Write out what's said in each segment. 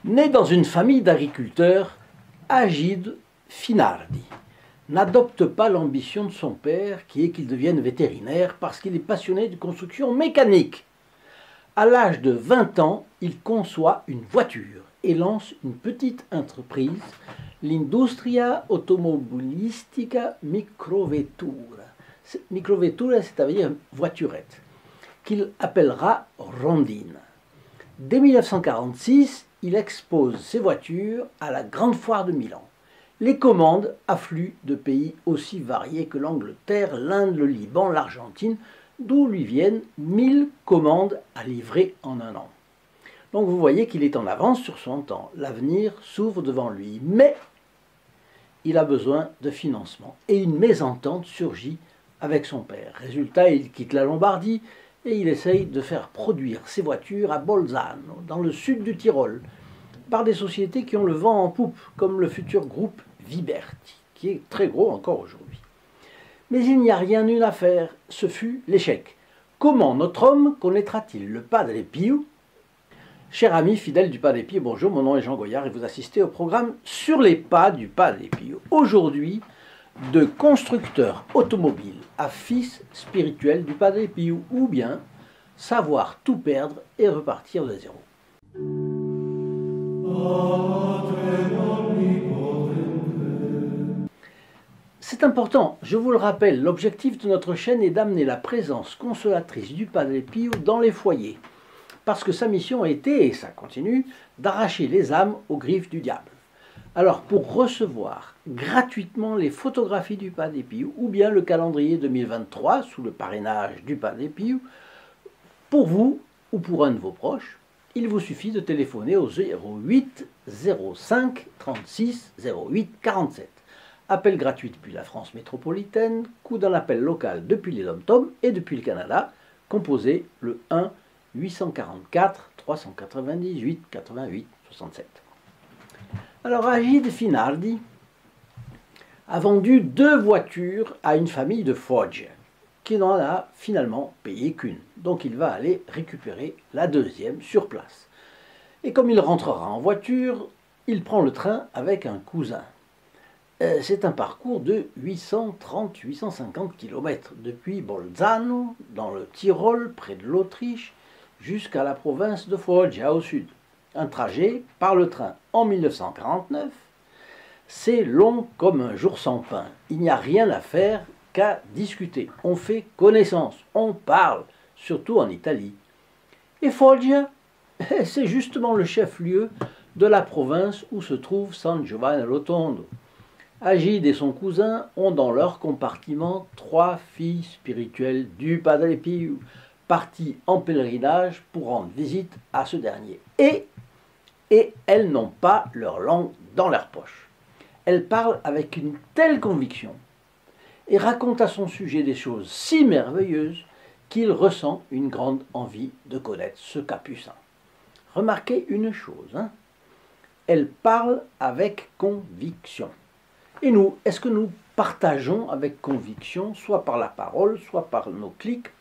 Né dans une famille d'agriculteurs, Agide Finardi n'adopte pas l'ambition de son père qui est qu'il devienne vétérinaire parce qu'il est passionné de construction mécanique. À l'âge de 20 ans, il conçoit une voiture et lance une petite entreprise, l'Industria Automobilistica Microvettura. Microvettura, c'est-à-dire voiturette, qu'il appellera Rondine. Dès 1946, il expose ses voitures à la Grande Foire de Milan. Les commandes affluent de pays aussi variés que l'Angleterre, l'Inde, le Liban, l'Argentine, d'où lui viennent 1000 commandes à livrer en un an. Donc vous voyez qu'il est en avance sur son temps. L'avenir s'ouvre devant lui. Mais il a besoin de financement. Et une mésentente surgit avec son père. Résultat, il quitte la Lombardie et il essaye de faire produire ses voitures à Bolzano, dans le sud du Tyrol, par des sociétés qui ont le vent en poupe, comme le futur groupe Viberti, qui est très gros encore aujourd'hui. Mais il n'y a rien eu à faire, ce fut l'échec. Comment notre homme connaîtra-t-il le Padre Pio? Cher ami fidèle du Padre Pio, bonjour, mon nom est Jean Goyard et vous assistez au programme Sur les pas du Padre Pio. Aujourd'hui, de constructeur automobile à fils spirituel du Padre Pio, ou bien savoir tout perdre et repartir de zéro. C'est important, je vous le rappelle, l'objectif de notre chaîne est d'amener la présence consolatrice du Padre Pio dans les foyers, parce que sa mission a été, et ça continue, d'arracher les âmes aux griffes du diable. Alors, pour recevoir gratuitement les photographies du Padre Pio, ou bien le calendrier 2023 sous le parrainage du Padre Pio, pour vous ou pour un de vos proches, il vous suffit de téléphoner au 08 05 36 08 47. Appel gratuit depuis la France métropolitaine, coût d'un appel local depuis les DOM-TOM et depuis le Canada, composé le 1 844 398 88 67. Alors Agide Finardi a vendu 2 voitures à une famille de Foggia, qui n'en a finalement payé qu'une. Donc il va aller récupérer la deuxième sur place. Et comme il rentrera en voiture, il prend le train avec un cousin. C'est un parcours de 830-850 km depuis Bolzano, dans le Tyrol, près de l'Autriche, jusqu'à la province de Foggia au sud. Un trajet par le train en 1949, c'est long comme un jour sans pain. Il n'y a rien à faire qu'à discuter. On fait connaissance, on parle, surtout en Italie. Et Foggia, c'est justement le chef-lieu de la province où se trouve San Giovanni Rotondo. Agide et son cousin ont dans leur compartiment 3 filles spirituelles du Padre Pio, parties en pèlerinage pour rendre visite à ce dernier. Et elles n'ont pas leur langue dans leur poche. Elles parlent avec une telle conviction et racontent à son sujet des choses si merveilleuses qu'il ressent une grande envie de connaître ce capucin. Remarquez une chose, elles parlent avec conviction. Et nous, est-ce que nous partageons avec conviction, soit par la parole, soit par nos clics?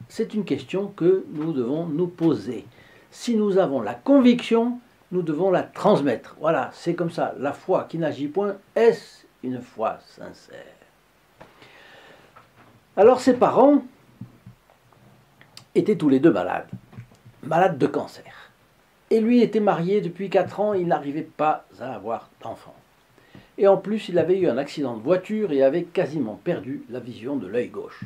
C'est une question que nous devons nous poser. Si nous avons la conviction, nous devons la transmettre. Voilà, c'est comme ça. La foi qui n'agit point, est-ce une foi sincère? Alors ses parents étaient tous les deux malades de cancer. Et lui était marié depuis 4 ans, il n'arrivait pas à avoir d'enfant. Et en plus, il avait eu un accident de voiture et avait quasiment perdu la vision de l'œil gauche.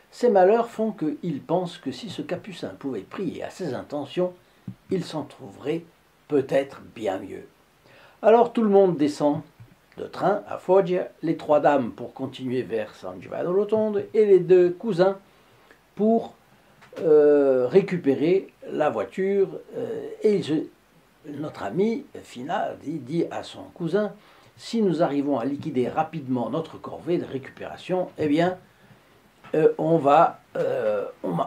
Ces malheurs font qu'il pense que si ce capucin pouvait prier à ses intentions, il s'en trouverait peut-être bien mieux. Alors tout le monde descend de train à Foggia, les 3 dames pour continuer vers San Giovanni Rotondo et les 2 cousins pour récupérer la voiture. Notre ami Finardi dit à son cousin: si nous arrivons à liquider rapidement notre corvée de récupération, eh bien, on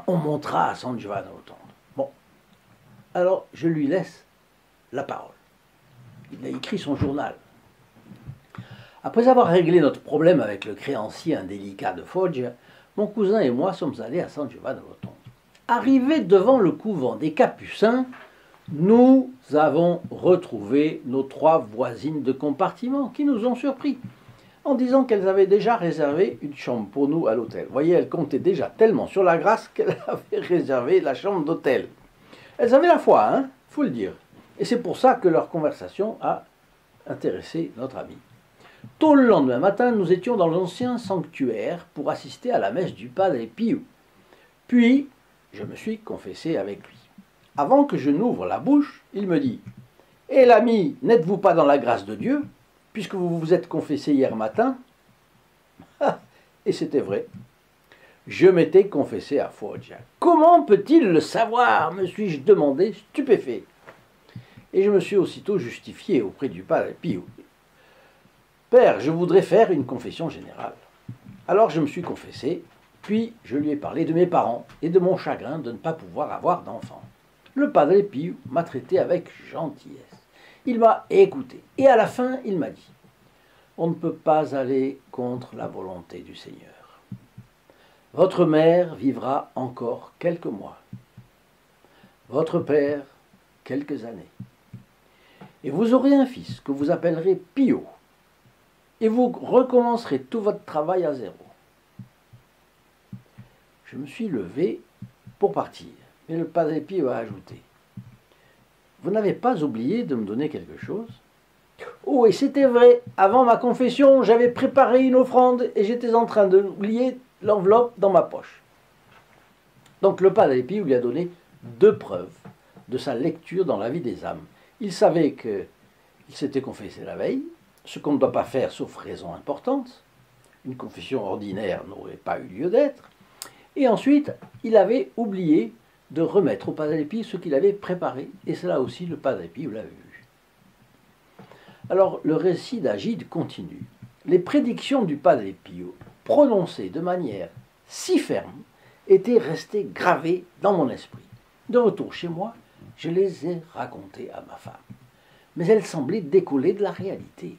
montera à San Giovanni Rotondo. Bon, alors je lui laisse la parole. Il a écrit son journal. Après avoir réglé notre problème avec le créancier indélicat de Foggia, mon cousin et moi sommes allés à San Giovanni Rotondo. Arrivés devant le couvent des Capucins, nous avons retrouvé nos 3 voisines de compartiment qui nous ont surpris en disant qu'elles avaient déjà réservé une chambre pour nous à l'hôtel. Vous voyez, elles comptaient déjà tellement sur la grâce qu'elles avaient réservé la chambre d'hôtel. Elles avaient la foi, hein, faut le dire. Et c'est pour ça que leur conversation a intéressé notre ami. Tôt le lendemain matin, nous étions dans l'ancien sanctuaire pour assister à la messe du Padre Pio. Puis, je me suis confessé avec lui. Avant que je n'ouvre la bouche, il me dit « Eh l'ami, n'êtes-vous pas dans la grâce de Dieu, puisque vous vous êtes confessé hier matin ?» Et c'était vrai. Je m'étais confessé à Foggia. Comment peut-il le savoir, me suis-je demandé, stupéfait. Et je me suis aussitôt justifié auprès du Padre Pio. Père, je voudrais faire une confession générale. Alors je me suis confessé, puis je lui ai parlé de mes parents et de mon chagrin de ne pas pouvoir avoir d'enfant. Le Padre Pio m'a traité avec gentillesse. Il m'a écouté et à la fin il m'a dit « On ne peut pas aller contre la volonté du Seigneur. Votre mère vivra encore quelques mois. Votre père, quelques années. Et vous aurez un fils que vous appellerez Pio. Et vous recommencerez tout votre travail à zéro. » Je me suis levé pour partir. Mais le Padre Pio a ajouté « Vous n'avez pas oublié de me donner quelque chose ?» Oh, et c'était vrai, avant ma confession, j'avais préparé une offrande et j'étais en train d'oublier l'enveloppe dans ma poche. Donc le Padre Pio lui a donné 2 preuves de sa lecture dans la vie des âmes. Il savait qu'il s'était confessé la veille, ce qu'on ne doit pas faire sauf raison importante. Une confession ordinaire n'aurait pas eu lieu d'être. Et ensuite, il avait oublié de remettre au Padre Pio ce qu'il avait préparé. Et cela aussi, le Padre Pio l'avait vu. Alors, le récit d'Agide continue. Les prédictions du Padre Pio, prononcées de manière si ferme, étaient restées gravées dans mon esprit. De retour chez moi, je les ai racontées à ma femme. Mais elles semblaient décoller de la réalité.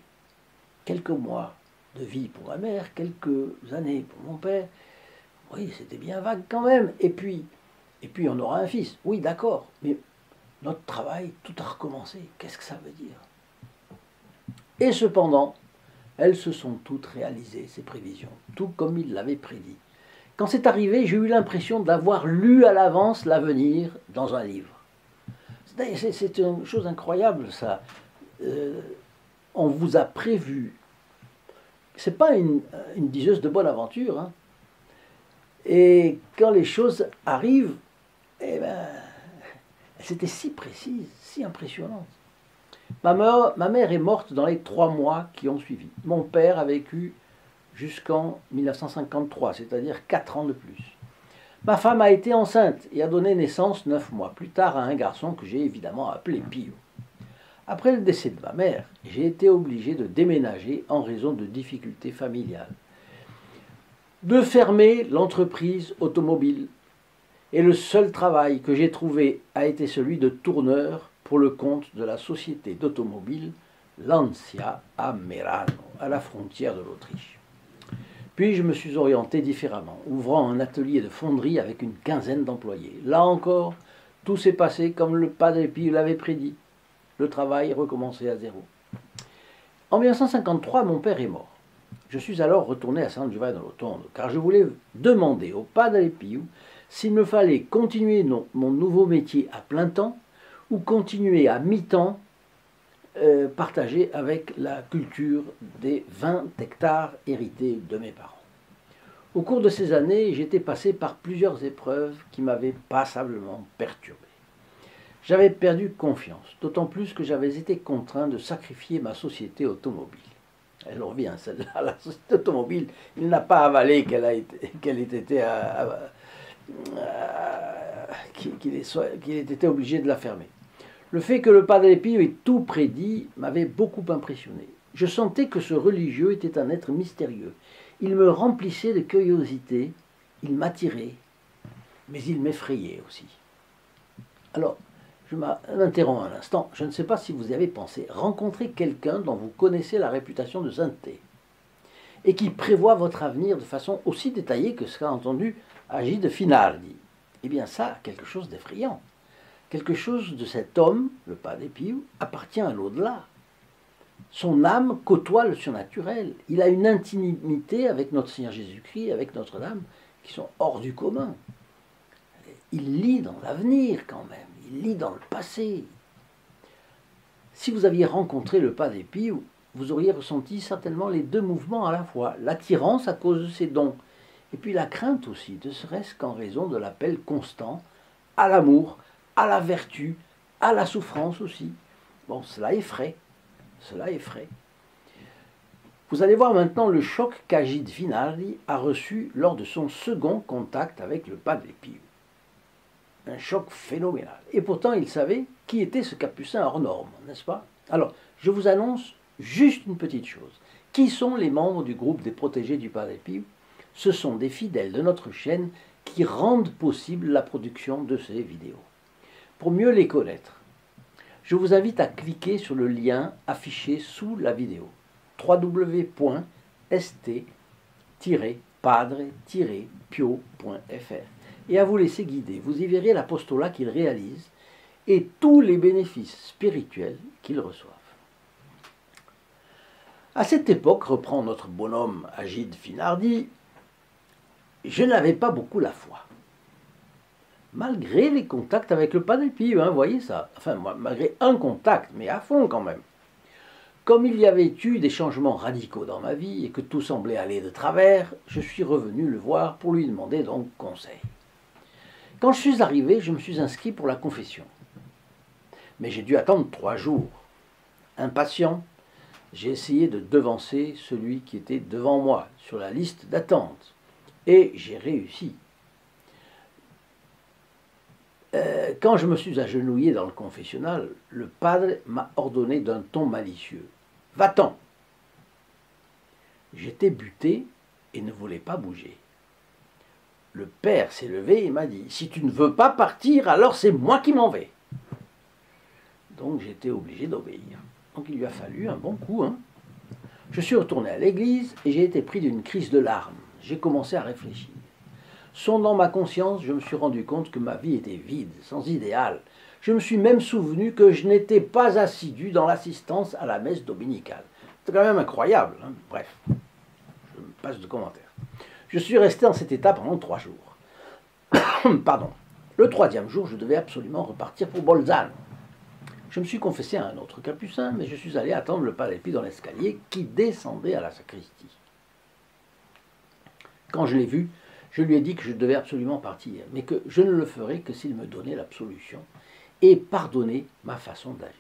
Quelques mois de vie pour ma mère, quelques années pour mon père. Oui, c'était bien vague quand même. Et puis on aura un fils. Oui, d'accord. Mais notre travail, tout a recommencé. Qu'est-ce que ça veut dire? Et cependant, elles se sont toutes réalisées, ces prévisions, tout comme il l'avait prédit. Quand c'est arrivé, j'ai eu l'impression d'avoir lu à l'avance l'avenir dans un livre. C'est une chose incroyable, ça. On vous a prévu. C'est pas une diseuse de bonne aventure, hein. Et quand les choses arrivent, eh ben, c'était si précise, si impressionnante. Ma mère est morte dans les 3 mois qui ont suivi. Mon père a vécu jusqu'en 1953, c'est-à-dire 4 ans de plus. Ma femme a été enceinte et a donné naissance 9 mois plus tard à un garçon que j'ai évidemment appelé Pio. Après le décès de ma mère, j'ai été obligé de déménager en raison de difficultés familiales, de fermer l'entreprise automobile. Et le seul travail que j'ai trouvé a été celui de tourneur pour le compte de la société d'automobile Lancia à Merano, à la frontière de l'Autriche. Puis je me suis orienté différemment, ouvrant un atelier de fonderie avec une 15aine d'employés. Là encore, tout s'est passé comme le Padre Pio l'avait prédit. Le travail recommençait à zéro. En 1953, mon père est mort. Je suis alors retourné à San Giovanni Rotondo, car je voulais demander au Padre Pio s'il me fallait continuer mon nouveau métier à plein temps ou continuer à mi-temps partagé avec la culture des 20 hectares hérités de mes parents. Au cours de ces années, j'étais passé par plusieurs épreuves qui m'avaient passablement perturbé. J'avais perdu confiance, d'autant plus que j'avais été contraint de sacrifier ma société automobile. Elle revient, celle-là, la société automobile, il n'a pas avalé qu'il ait été obligé de la fermer. Le fait que le Padre Pio ait tout prédit m'avait beaucoup impressionné. Je sentais que ce religieux était un être mystérieux. Il me remplissait de curiosité, il m'attirait, mais il m'effrayait aussi. Alors, je m'interromps un instant. Je ne sais pas si vous y avez pensé. Rencontrer quelqu'un dont vous connaissez la réputation de sainteté et qui prévoit votre avenir de façon aussi détaillée que ce qu'a entendu Agide Finardi. Eh bien ça, quelque chose d'effrayant. Quelque chose de cet homme, le Padre Pio, appartient à l'au-delà. Son âme côtoie le surnaturel. Il a une intimité avec notre Seigneur Jésus-Christ, avec Notre-Dame, qui sont hors du commun. Il lit dans l'avenir quand même, il lit dans le passé. Si vous aviez rencontré le Padre Pio, vous auriez ressenti certainement les deux mouvements à la fois, l'attirance à cause de ses dons, et puis la crainte aussi, ne serait-ce qu'en raison de l'appel constant à l'amour, à la vertu, à la souffrance aussi. Bon, cela effraie, cela effraie. Vous allez voir maintenant le choc qu'Agide Finardi a reçu lors de son second contact avec le Padre Pio. Un choc phénoménal. Et pourtant, il savait qui était ce capucin hors norme, n'est-ce pas? Alors, je vous annonce juste une petite chose. Qui sont les membres du groupe des protégés du Padre Pio? Ce sont des fidèles de notre chaîne qui rendent possible la production de ces vidéos. Pour mieux les connaître, je vous invite à cliquer sur le lien affiché sous la vidéo www.st-padre-pio.fr et à vous laisser guider. Vous y verrez l'apostolat qu'ils réalisent et tous les bénéfices spirituels qu'ils reçoivent. À cette époque, reprend notre bonhomme Agide Finardi, je n'avais pas beaucoup la foi. Malgré les contacts avec le Padre Pio, vous voyez ça. Enfin, malgré un contact, mais à fond quand même. Comme il y avait eu des changements radicaux dans ma vie et que tout semblait aller de travers, je suis revenu le voir pour lui demander donc conseil. Quand je suis arrivé, je me suis inscrit pour la confession. Mais j'ai dû attendre 3 jours. Impatient, j'ai essayé de devancer celui qui était devant moi sur la liste d'attente. Et j'ai réussi. Quand je me suis agenouillé dans le confessionnal, le padre m'a ordonné d'un ton malicieux. « Va-t'en » J'étais buté et ne voulais pas bouger. Le père s'est levé et m'a dit « Si tu ne veux pas partir, alors c'est moi qui m'en vais. » Donc j'étais obligé d'obéir. Donc il lui a fallu un bon coup. Je suis retourné à l'église et j'ai été pris d'une crise de larmes. J'ai commencé à réfléchir. Sondant ma conscience, je me suis rendu compte que ma vie était vide, sans idéal. Je me suis même souvenu que je n'étais pas assidu dans l'assistance à la messe dominicale. C'est quand même incroyable. Bref, je me passe de commentaires. Je suis resté dans cet état pendant 3 jours. Pardon. Le 3e jour, je devais absolument repartir pour Bolzano. Je me suis confessé à un autre capucin, mais je suis allé attendre le Padre Pio dans l'escalier qui descendait à la sacristie. Quand je l'ai vu, je lui ai dit que je devais absolument partir, mais que je ne le ferais que s'il me donnait l'absolution et pardonnait ma façon d'agir.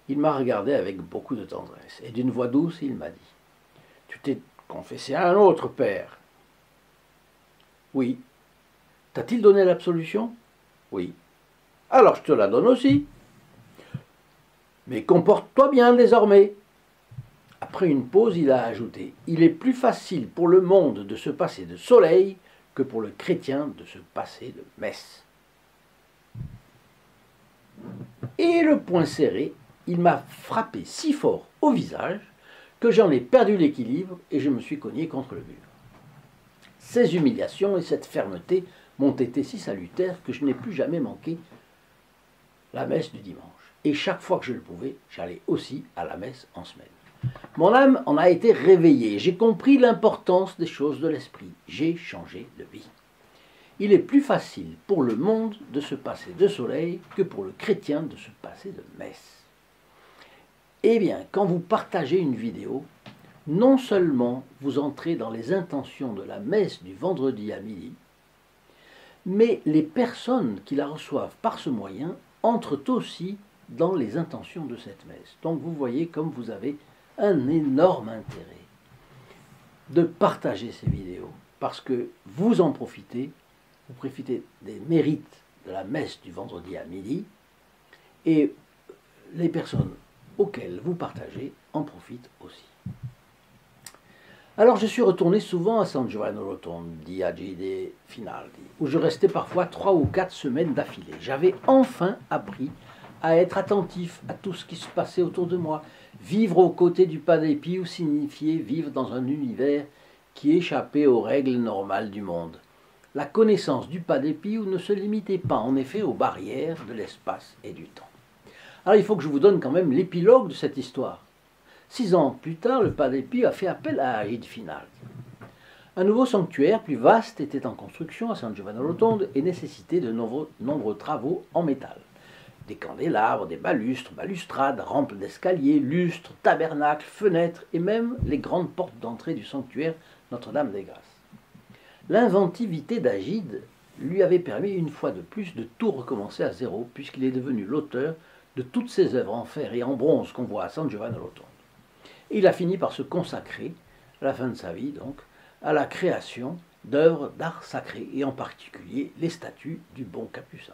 Il m'a regardé avec beaucoup de tendresse, et d'une voix douce, il m'a dit « Tu t'es confessé à un autre père ?»« Oui. »« T'a-t-il donné l'absolution ?»« Oui. »« Alors je te la donne aussi. »« Mais comporte-toi bien désormais. » Après une pause, il a ajouté « Il est plus facile pour le monde de se passer de soleil que pour le chrétien de se passer de messe. » Et le poing serré, il m'a frappé si fort au visage que j'en ai perdu l'équilibre et je me suis cogné contre le mur. Ces humiliations et cette fermeté m'ont été si salutaires que je n'ai plus jamais manqué la messe du dimanche. Et chaque fois que je le pouvais, j'allais aussi à la messe en semaine. Mon âme en a été réveillée. J'ai compris l'importance des choses de l'esprit. J'ai changé de vie. Il est plus facile pour le monde de se passer de soleil que pour le chrétien de se passer de messe. Eh bien, quand vous partagez une vidéo, non seulement vous entrez dans les intentions de la messe du vendredi à midi, mais les personnes qui la reçoivent par ce moyen entrent aussi dans les intentions de cette messe. Donc vous voyez comme vous avez un énorme intérêt de partager ces vidéos, parce que vous en profitez, vous profitez des mérites de la messe du vendredi à midi, et les personnes auxquelles vous partagez en profitent aussi. Alors je suis retourné souvent à San Giovanni Rotondi, Agide Finardi, où je restais parfois 3 ou 4 semaines d'affilée. J'avais enfin appris à être attentif à tout ce qui se passait autour de moi. Vivre aux côtés du Padre Pio signifiait vivre dans un univers qui échappait aux règles normales du monde. La connaissance du Padre Pio ne se limitait pas en effet aux barrières de l'espace et du temps. Alors il faut que je vous donne quand même l'épilogue de cette histoire. 6 ans plus tard, le Padre Pio a fait appel à Agide Finaldi. Un nouveau sanctuaire plus vaste était en construction à San Giovanni Rotondo et nécessitait de nombreux travaux en métal. Des candélabres, des balustres, balustrades, rampes d'escalier, lustres, tabernacles, fenêtres et même les grandes portes d'entrée du sanctuaire Notre-Dame des Grâces. L'inventivité d'Agide lui avait permis une fois de plus de tout recommencer à zéro puisqu'il est devenu l'auteur de toutes ces œuvres en fer et en bronze qu'on voit à San Giovanni Rotondo. Et il a fini par se consacrer, à la fin de sa vie donc, à la création d'œuvres d'art sacré, et en particulier les statues du bon Capucin.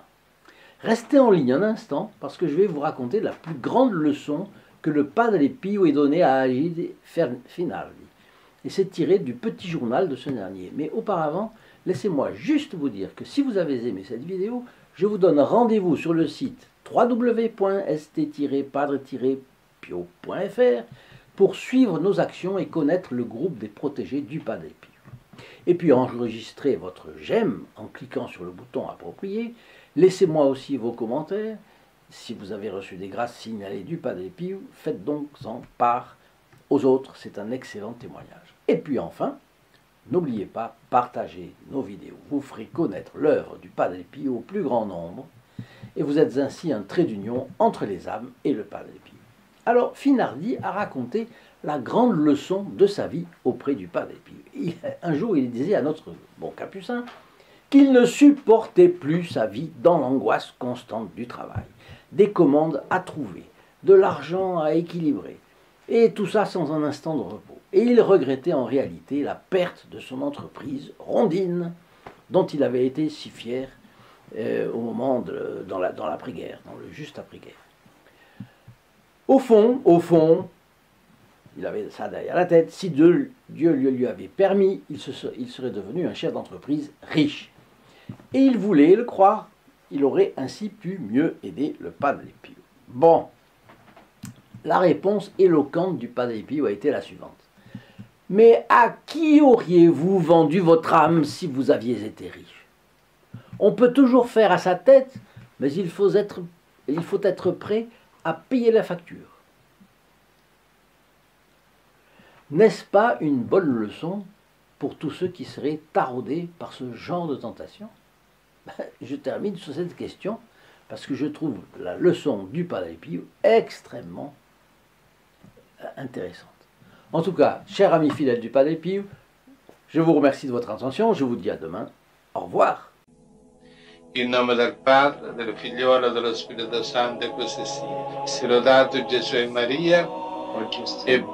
Restez en ligne un instant, parce que je vais vous raconter la plus grande leçon que le Padre Pio ait donnée à Agide Finaldi. Et c'est tiré du petit journal de ce dernier. Mais auparavant, laissez-moi juste vous dire que si vous avez aimé cette vidéo, je vous donne rendez-vous sur le site www.st-padre-pio.fr pour suivre nos actions et connaître le groupe des protégés du Padre Pio. Et puis enregistrez votre j'aime en cliquant sur le bouton approprié. Laissez-moi aussi vos commentaires. Si vous avez reçu des grâces signalées du Padre Pio, faites donc en part aux autres. C'est un excellent témoignage. Et puis enfin, n'oubliez pas, partagez nos vidéos. Vous ferez connaître l'œuvre du Padre Pio au plus grand nombre. Et vous êtes ainsi un trait d'union entre les âmes et le Padre Pio. Alors, Finaldi a raconté la grande leçon de sa vie auprès du Padre Pio. Un jour, il disait à notre bon Capucin qu'il ne supportait plus sa vie dans l'angoisse constante du travail, des commandes à trouver, de l'argent à équilibrer, et tout ça sans un instant de repos. Et il regrettait en réalité la perte de son entreprise Rondine, dont il avait été si fier au moment dans l'après-guerre, dans le juste après-guerre. Au fond, il avait ça derrière la tête, si Dieu lui avait permis, il serait devenu un chef d'entreprise riche. Et il voulait le croire, il aurait ainsi pu mieux aider le Padre Pio. Bon, la réponse éloquente du Padre Pio a été la suivante. Mais à qui auriez-vous vendu votre âme si vous aviez été riche? On peut toujours faire à sa tête, mais il faut être prêt à payer la facture. N'est-ce pas une bonne leçon pour tous ceux qui seraient taraudés par ce genre de tentation? Je termine sur cette question parce que je trouve la leçon du Padre Pio extrêmement intéressante. En tout cas, chers amis fidèles du Padre Pio, je vous remercie de votre attention, je vous dis à demain, au revoir. In nome del Padre, del Figliolo e dello Spirito Santo, e così sia. Sia lodato Gesù e Maria, e